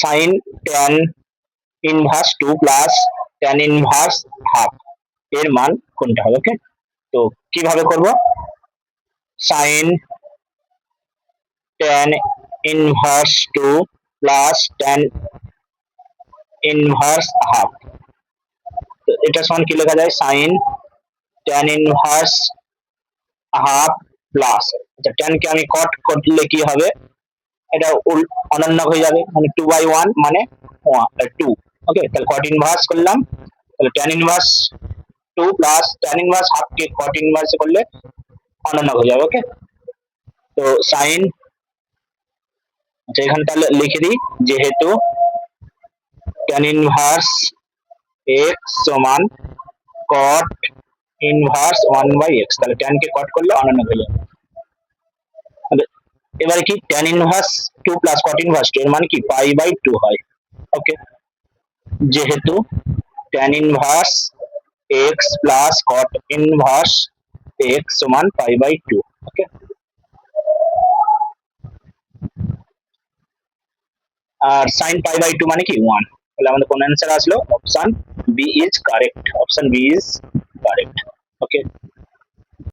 Sign tan inverse 2 plus tan inverse half এর মান কোনটা হবে? ওকে, তো কিভাবে করব? Sign tan inverse 2 plus tan inverse half, তো এটা সমান কি লেখা যায়? Sign tan inverse half plus, আচ্ছা ট্যান কে আমি কট করলে কি হবে? এটা অনন্য হয়ে যাবে, মানে 2/1 মানে 2। ওকে, তাহলে কট ইনভার্স করলাম, তাহলে tan inverse 2 plus tan inverse half কে কট ইনভার্স করলে অনন্য হয়ে যাবে। ওকে, তো সাইন, আচ্ছা এখানে তাহলে লিখে দিই, যেহেতু ট্যান ইনভার্স এক্স সমান কট ইনভার্স 1/x, তাহলে ট্যান কে কট করলে অনন্য হয়ে যাবে। এবারে কি tan inverse 2 plus cot inverse 2 এর মানে কি পাই/2 হয়। ওকে, যেহেতু tan inverse x plus cot inverse x সমান পাই/2। ওকে, আর সাইন পাই/2 মানে কি 1, তাহলে আমাদের কোন অ্যান্সার আসলো? Option B is correct, option B is correct. Okay,